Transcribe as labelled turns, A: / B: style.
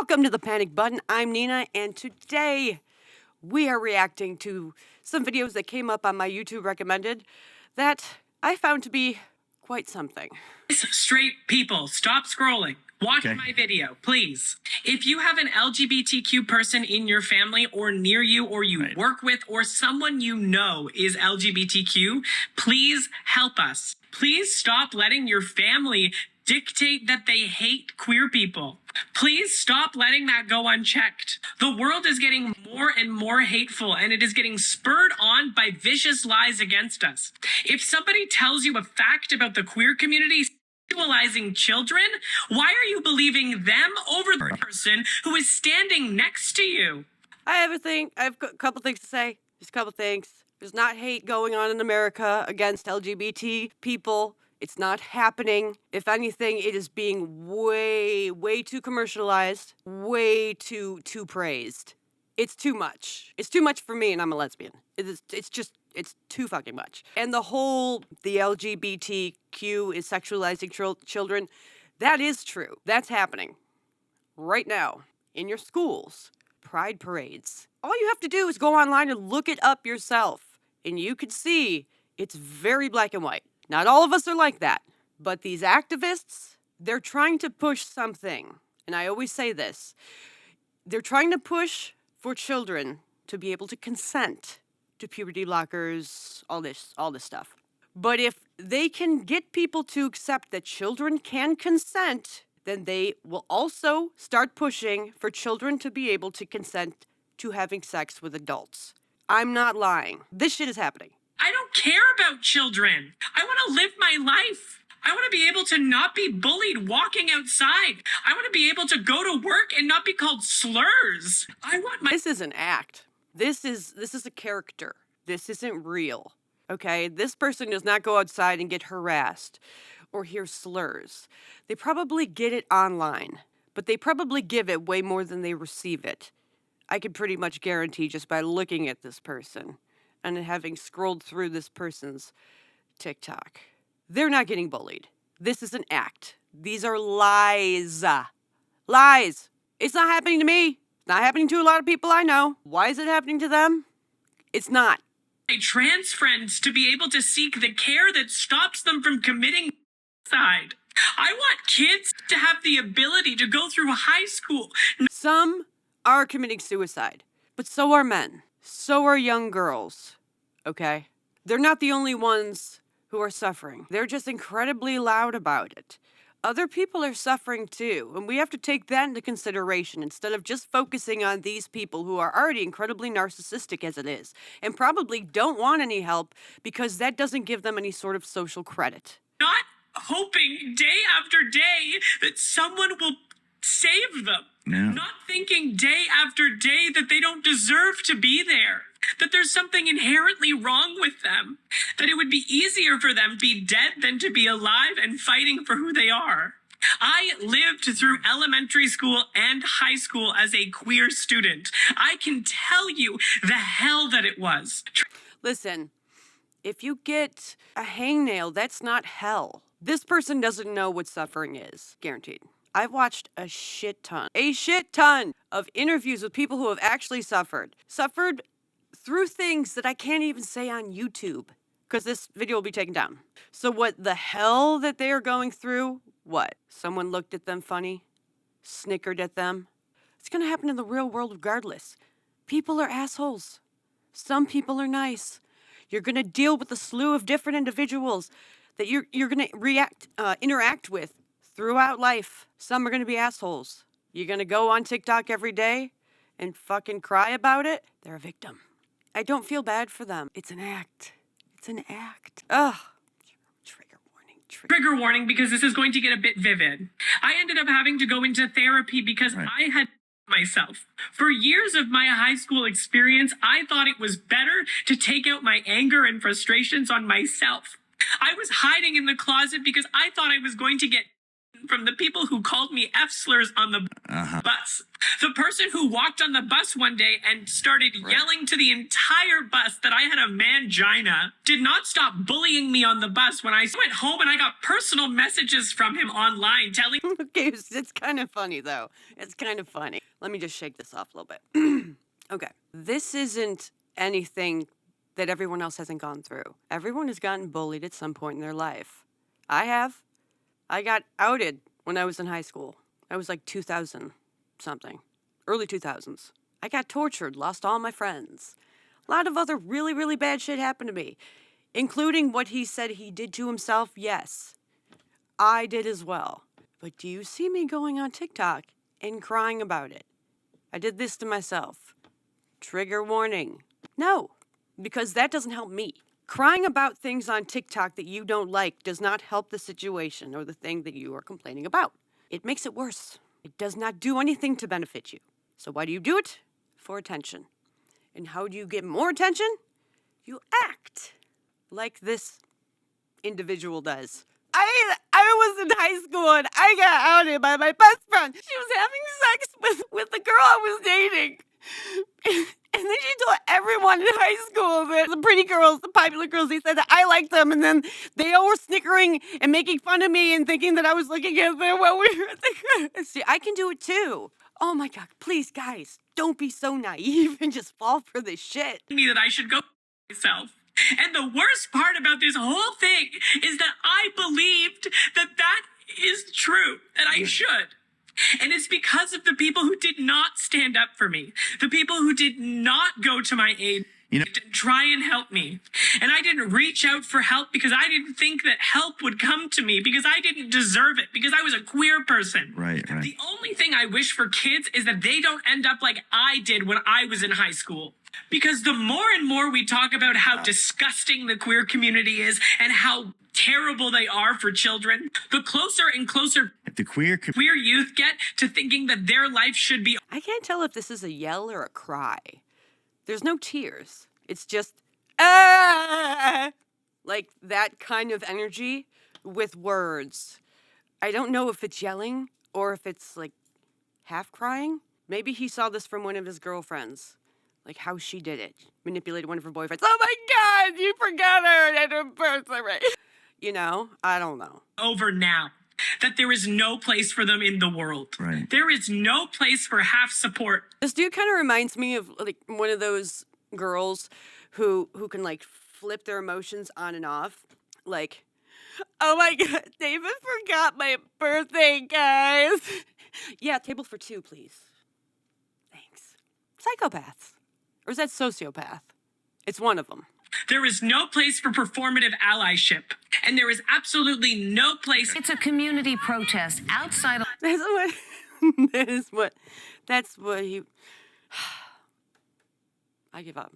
A: Welcome to the Panic Button. I'm Nina, and today we are reacting to some videos that came up on my YouTube recommended that I found to be quite something.
B: Straight people, stop scrolling. Watch my video, please. If you have an LGBTQ person in your family or near you or you work with or someone you know is LGBTQ, please help us. Please stop letting your family dictate that they hate queer people. Please stop letting that go unchecked. The world is getting more and more hateful, and it is getting spurred on by vicious lies against us. If somebody tells you a fact about the queer community sexualizing children, why are you believing them over the person who is standing next to you?
A: I have a couple things to say. Just a couple things. There's not hate going on in America against LGBT people. It's not happening. If anything, it is being way too commercialized, way too praised. It's too much. It's too much for me, and I'm a lesbian. It's too fucking much. And the LGBTQ is sexualizing children. That is true. That's happening right now in your schools. Pride parades. All you have to do is go online and look it up yourself, and you can see it's very black and white. Not all of us are like that, but these activists, they're trying to push something. And I always say this. They're trying to push for children to be able to consent to puberty blockers, all this stuff. But if they can get people to accept that children can consent, then they will also start pushing for children to be able to consent to having sex with adults. I'm not lying. This shit is happening.
B: I don't care about children. I want to live my life. I want to be able to not be bullied walking outside. I want to be able to go to work and not be called slurs.
A: This is an act. This is a character. This isn't real. Okay? This person does not go outside and get harassed or hear slurs. They probably get it online, but they probably give it way more than they receive it. I can pretty much guarantee just by looking at this person and having scrolled through this person's TikTok. They're not getting bullied. This is an act. These are lies. Lies. It's not happening to me. It's not happening to a lot of people I know. Why is it happening to them? It's not.
B: My trans friends to be able to seek the care that stops them from committing suicide. I want kids to have the ability to go through high school.
A: Some are committing suicide, but so are men. So are young girls, okay? They're not the only ones who are suffering. They're just incredibly loud about it. Other people are suffering too, and we have to take that into consideration instead of just focusing on these people who are already incredibly narcissistic as it is, and probably don't want any help because that doesn't give them any sort of social credit.
B: Not hoping day after day that someone will save them. No. Not thinking day after day that they don't deserve to be there, that there's something inherently wrong with them, that it would be easier for them to be dead than to be alive and fighting for who they are. I lived through elementary school and high school as a queer student. I can tell you the hell that it was.
A: Listen, if you get a hangnail, that's not hell. This person doesn't know what suffering is, guaranteed. I've watched a shit ton of interviews with people who have actually suffered through things that I can't even say on YouTube because this video will be taken down. So what the hell that they are going through? What? Someone looked at them funny? Snickered at them? It's going to happen in the real world regardless. People are assholes. Some people are nice. You're going to deal with a slew of different individuals that you're going to interact with throughout life. Some are going to be assholes. You're going to go on TikTok every day and fucking cry about it? They're a victim. I don't feel bad for them. It's an act. It's an act. Ugh. Trigger warning.
B: Trigger warning because this is going to get a bit vivid. I ended up having to go into therapy because I had myself. For years of my high school experience, I thought it was better to take out my anger and frustrations on myself. I was hiding in the closet because I thought I was going to get from the people who called me F-slurs on the bus. The person who walked on the bus one day and started yelling to the entire bus that I had a mangina did not stop bullying me on the bus when I went home, and I got personal messages from him online telling...
A: Okay, it's kind of funny, though. It's kind of funny. Let me just shake this off a little bit. Okay, this isn't anything that everyone else hasn't gone through. Everyone has gotten bullied at some point in their life. I have. I got outed when I was in high school. I was like 2000 something, early 2000s. I got tortured, lost all my friends. A lot of other really, really bad shit happened to me, including what he said he did to himself. Yes, I did as well. But do you see me going on TikTok and crying about it? I did this to myself. Trigger warning. No, because that doesn't help me. Crying about things on TikTok that you don't like does not help the situation or the thing that you are complaining about. It makes it worse. It does not do anything to benefit you. So why do you do it? For attention. And how do you get more attention? You act like this individual does. I was in high school and I got outed by my best friend. She was having sex with the girl I was dating. And then she told everyone in high school that the pretty girls, the popular girls, they said that I liked them. And then they all were snickering and making fun of me and thinking that I was looking at them while we were at the... See, I can do it too. Oh my God, please, guys, don't be so naive and just fall for this shit.
B: Me that I should go myself. And the worst part about this whole thing is that I believed that that is true, that I should. And it's because of the people who did not stand up for me, the people who did not go to my aid to try and help me. And I didn't reach out for help because I didn't think that help would come to me, because I didn't deserve it, because I was a queer person.
C: Right.
B: The only thing I wish for kids is that they don't end up like I did when I was in high school. Because the more and more we talk about how disgusting the queer community is and how terrible they are for children, the closer and closer
C: the queer
B: youth get to thinking that their life should be...
A: I can't tell if this is a yell or a cry. There's no tears. It's just, like that kind of energy with words. I don't know if it's yelling or if it's like half crying. Maybe he saw this from one of his girlfriends. Like how she did it. Manipulated one of her boyfriends. Oh my God, you forgot her at her birthday. You know, I don't know.
B: Over now. That there is no place for them in the world.
C: Right.
B: There is no place for half support.
A: This dude kind of reminds me of like one of those girls who can like flip their emotions on and off. Like, oh my God, David forgot my birthday, guys. Yeah, table for two, please. Thanks. Psychopaths. Or is that sociopath? It's one of them.
B: There is no place for performative allyship. And there is absolutely no place...
D: It's a community protest outside of...
A: That's what he... I give up.